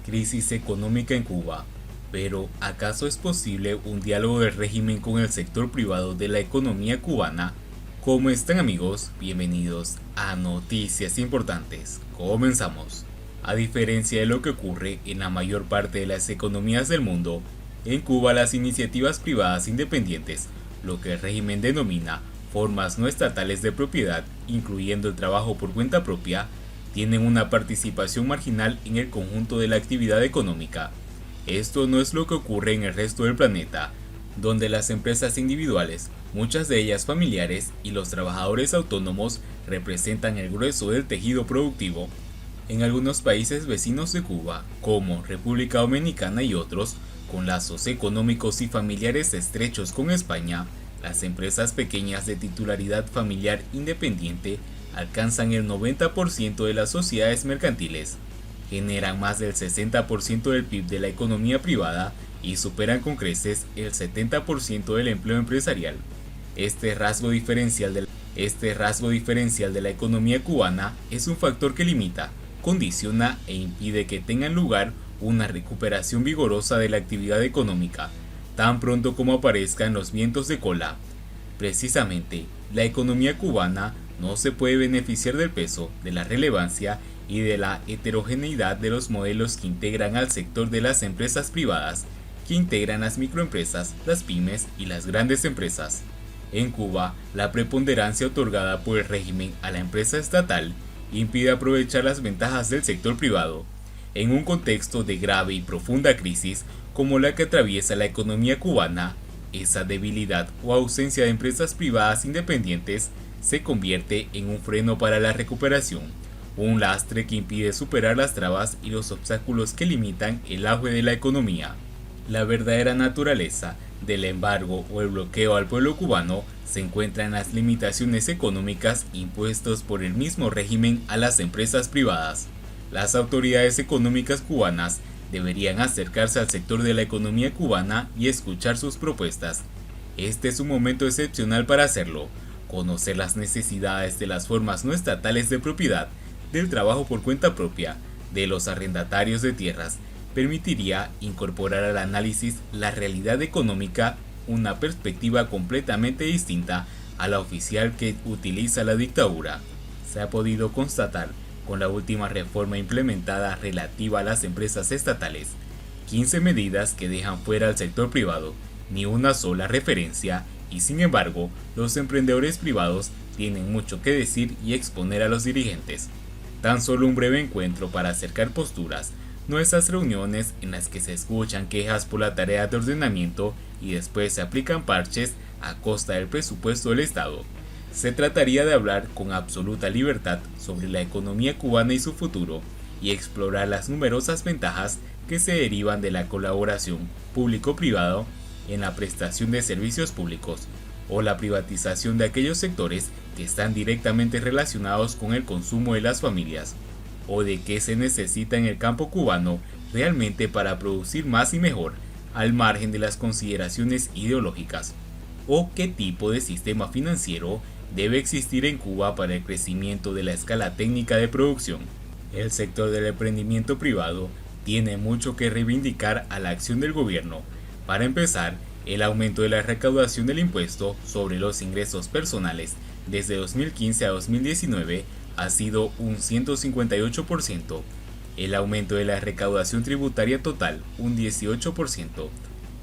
Crisis económica en Cuba. Pero, ¿acaso es posible un diálogo del régimen con el sector privado de la economía cubana? ¿Cómo están, amigos? Bienvenidos a Noticias Importantes. Comenzamos. A diferencia de lo que ocurre en la mayor parte de las economías del mundo, en Cuba las iniciativas privadas independientes, lo que el régimen denomina formas no estatales de propiedad, incluyendo el trabajo por cuenta propia, tienen una participación marginal en el conjunto de la actividad económica. Esto no es lo que ocurre en el resto del planeta, donde las empresas individuales, muchas de ellas familiares, y los trabajadores autónomos representan el grueso del tejido productivo. En algunos países vecinos de Cuba, como República Dominicana y otros, con lazos económicos y familiares estrechos con España, las empresas pequeñas de titularidad familiar independiente alcanzan el 90% de las sociedades mercantiles, generan más del 60% del PIB de la economía privada y superan con creces el 70% del empleo empresarial. Este rasgo diferencial de la economía cubana es un factor que limita, condiciona e impide que tengan lugar una recuperación vigorosa de la actividad económica, tan pronto como aparezcan los vientos de cola. Precisamente, la economía cubana no se puede beneficiar del peso, de la relevancia y de la heterogeneidad de los modelos que integran al sector de las empresas privadas, que integran las microempresas, las pymes y las grandes empresas. En Cuba, la preponderancia otorgada por el régimen a la empresa estatal impide aprovechar las ventajas del sector privado. En un contexto de grave y profunda crisis como la que atraviesa la economía cubana, esa debilidad o ausencia de empresas privadas independientes se convierte en un freno para la recuperación, un lastre que impide superar las trabas y los obstáculos que limitan el auge de la economía. La verdadera naturaleza del embargo o el bloqueo al pueblo cubano se encuentra en las limitaciones económicas impuestas por el mismo régimen a las empresas privadas. Las autoridades económicas cubanas deberían acercarse al sector de la economía cubana y escuchar sus propuestas. Este es un momento excepcional para hacerlo. Conocer las necesidades de las formas no estatales de propiedad, del trabajo por cuenta propia, de los arrendatarios de tierras, permitiría incorporar al análisis la realidad económica, una perspectiva completamente distinta a la oficial que utiliza la dictadura. Se ha podido constatar con la última reforma implementada relativa a las empresas estatales, 15 medidas que dejan fuera al sector privado, ni una sola referencia, y sin embargo, los emprendedores privados tienen mucho que decir y exponer a los dirigentes. Tan solo un breve encuentro para acercar posturas, no esas reuniones en las que se escuchan quejas por la tarea de ordenamiento y después se aplican parches a costa del presupuesto del Estado. Se trataría de hablar con absoluta libertad sobre la economía cubana y su futuro, y explorar las numerosas ventajas que se derivan de la colaboración público-privado en la prestación de servicios públicos, o la privatización de aquellos sectores que están directamente relacionados con el consumo de las familias, o de qué se necesita en el campo cubano realmente para producir más y mejor, al margen de las consideraciones ideológicas, o qué tipo de sistema financiero debe existir en Cuba para el crecimiento de la escala técnica de producción. El sector del emprendimiento privado tiene mucho que reivindicar a la acción del gobierno. Para empezar, el aumento de la recaudación del impuesto sobre los ingresos personales desde 2015 a 2019 ha sido un 158%, el aumento de la recaudación tributaria total un 18%.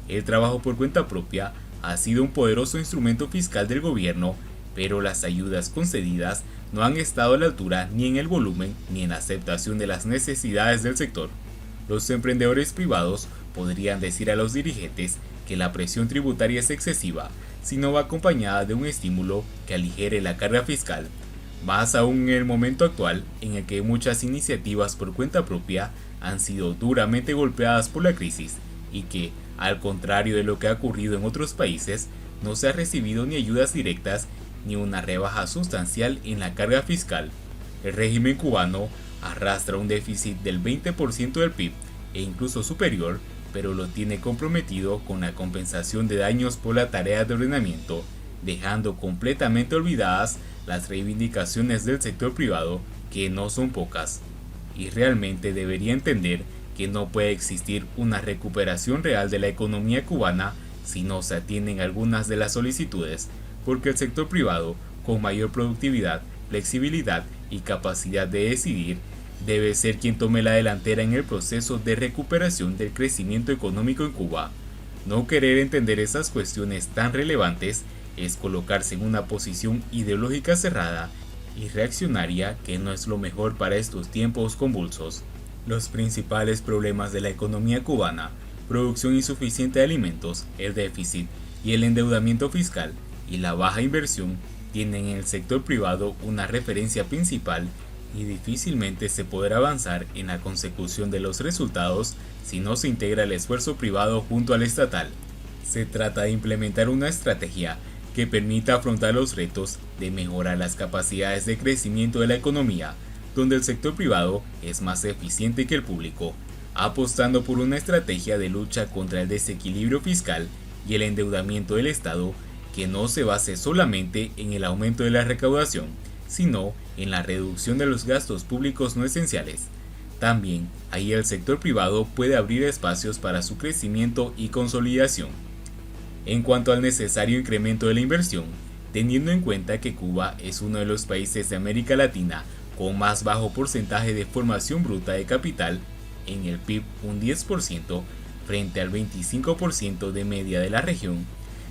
El trabajo por cuenta propia ha sido un poderoso instrumento fiscal del gobierno, pero las ayudas concedidas no han estado a la altura ni en el volumen ni en la aceptación de las necesidades del sector. Los emprendedores privados podrían decir a los dirigentes que la presión tributaria es excesiva si no va acompañada de un estímulo que aligere la carga fiscal, más aún en el momento actual en el que muchas iniciativas por cuenta propia han sido duramente golpeadas por la crisis y que, al contrario de lo que ha ocurrido en otros países, no se ha recibido ni ayudas directas ni una rebaja sustancial en la carga fiscal. El régimen cubano arrastra un déficit del 20% del PIB e incluso superior, pero lo tiene comprometido con la compensación de daños por la tarea de ordenamiento, dejando completamente olvidadas las reivindicaciones del sector privado, que no son pocas. Y realmente debería entender que no puede existir una recuperación real de la economía cubana si no se atienden algunas de las solicitudes, porque el sector privado, con mayor productividad, flexibilidad y capacidad de decidir, debe ser quien tome la delantera en el proceso de recuperación del crecimiento económico en Cuba. No querer entender esas cuestiones tan relevantes es colocarse en una posición ideológica cerrada y reaccionaria que no es lo mejor para estos tiempos convulsos. Los principales problemas de la economía cubana, producción insuficiente de alimentos, el déficit y el endeudamiento fiscal y la baja inversión, tienen en el sector privado una referencia principal y difícilmente se podrá avanzar en la consecución de los resultados si no se integra el esfuerzo privado junto al estatal. Se trata de implementar una estrategia que permita afrontar los retos de mejorar las capacidades de crecimiento de la economía, donde el sector privado es más eficiente que el público, apostando por una estrategia de lucha contra el desequilibrio fiscal y el endeudamiento del Estado que no se base solamente en el aumento de la recaudación, sino en la reducción de los gastos públicos no esenciales. También ahí el sector privado puede abrir espacios para su crecimiento y consolidación. En cuanto al necesario incremento de la inversión, teniendo en cuenta que Cuba es uno de los países de América Latina con más bajo porcentaje de formación bruta de capital, en el PIB un 10% frente al 25% de media de la región,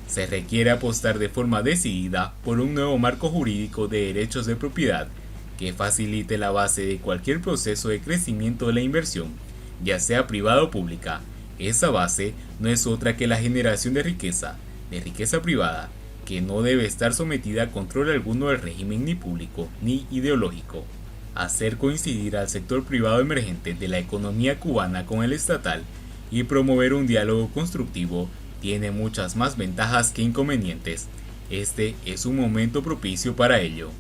se requiere apostar de forma decidida por un nuevo marco jurídico de derechos de propiedad que facilite la base de cualquier proceso de crecimiento de la inversión, ya sea privada o pública. Esa base no es otra que la generación de riqueza privada, que no debe estar sometida a control alguno del régimen ni público ni ideológico. Hacer coincidir al sector privado emergente de la economía cubana con el estatal y promover un diálogo constructivo tiene muchas más ventajas que inconvenientes. Este es un momento propicio para ello.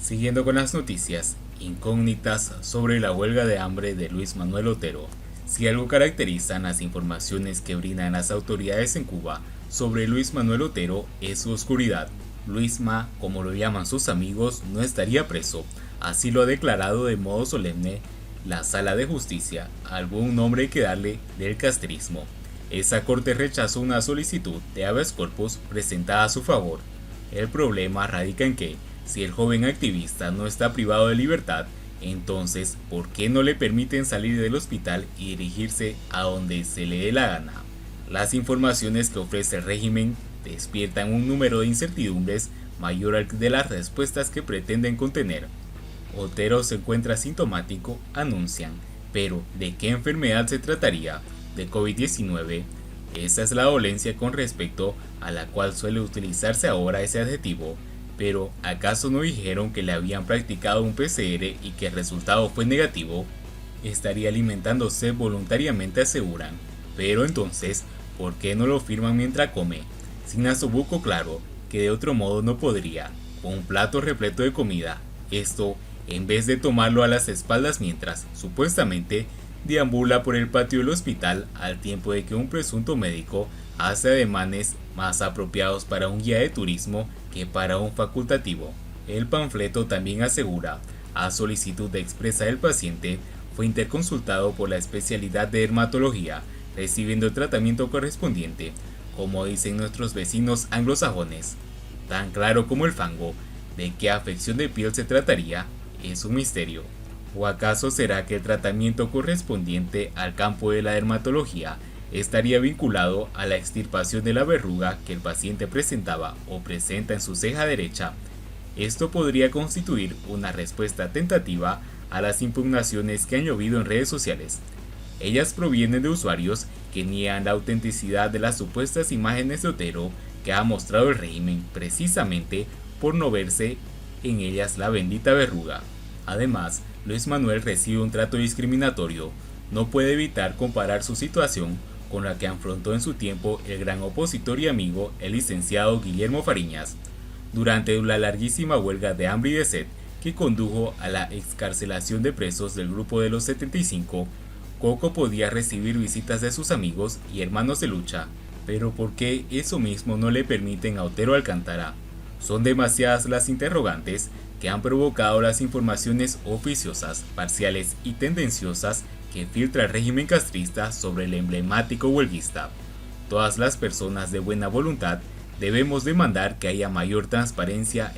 Siguiendo con las noticias, incógnitas sobre la huelga de hambre de Luis Manuel Otero. Si algo caracterizan las informaciones que brindan las autoridades en Cuba sobre Luis Manuel Otero es su oscuridad. Luisma, como lo llaman sus amigos, no estaría preso. Así lo ha declarado de modo solemne la Sala de Justicia, algún nombre hay que darle del castrismo. Esa corte rechazó una solicitud de habeas corpus presentada a su favor. El problema radica en que, si el joven activista no está privado de libertad, entonces, ¿por qué no le permiten salir del hospital y dirigirse a donde se le dé la gana? Las informaciones que ofrece el régimen despiertan un número de incertidumbres mayor al de las respuestas que pretenden contener. Otero se encuentra sintomático, anuncian, pero ¿de qué enfermedad se trataría? ¿De COVID-19? Esa es la dolencia con respecto a la cual suele utilizarse ahora ese adjetivo. Pero ¿acaso no dijeron que le habían practicado un PCR y que el resultado fue negativo? Estaría alimentándose voluntariamente, aseguran. Pero entonces, ¿por qué no lo firman mientras come? Sin asobuco claro, que de otro modo no podría. Un plato repleto de comida. Esto, en vez de tomarlo a las espaldas mientras, supuestamente, deambula por el patio del hospital al tiempo de que un presunto médico hace ademanes más apropiados para un guía de turismo que para un facultativo. El panfleto también asegura, a solicitud expresa del paciente, fue interconsultado por la especialidad de dermatología, recibiendo el tratamiento correspondiente, como dicen nuestros vecinos anglosajones. Tan claro como el fango, de qué afección de piel se trataría, es un misterio. ¿O acaso será que el tratamiento correspondiente al campo de la dermatología estaría vinculado a la extirpación de la verruga que el paciente presentaba o presenta en su ceja derecha? Esto podría constituir una respuesta tentativa a las impugnaciones que han llovido en redes sociales. Ellas provienen de usuarios que niegan la autenticidad de las supuestas imágenes de Otero que ha mostrado el régimen precisamente por no verse en ellas la bendita verruga. Además, Luis Manuel recibe un trato discriminatorio. No puede evitar comparar su situación con la que afrontó en su tiempo el gran opositor y amigo, el licenciado Guillermo Fariñas. Durante la larguísima huelga de hambre y de sed que condujo a la excarcelación de presos del Grupo de los 75, Coco podía recibir visitas de sus amigos y hermanos de lucha, pero ¿por qué eso mismo no le permiten a Otero Alcántara? Son demasiadas las interrogantes que han provocado las informaciones oficiosas, parciales y tendenciosas que filtra el régimen castrista sobre el emblemático huelguista. Todas las personas de buena voluntad debemos demandar que haya mayor transparencia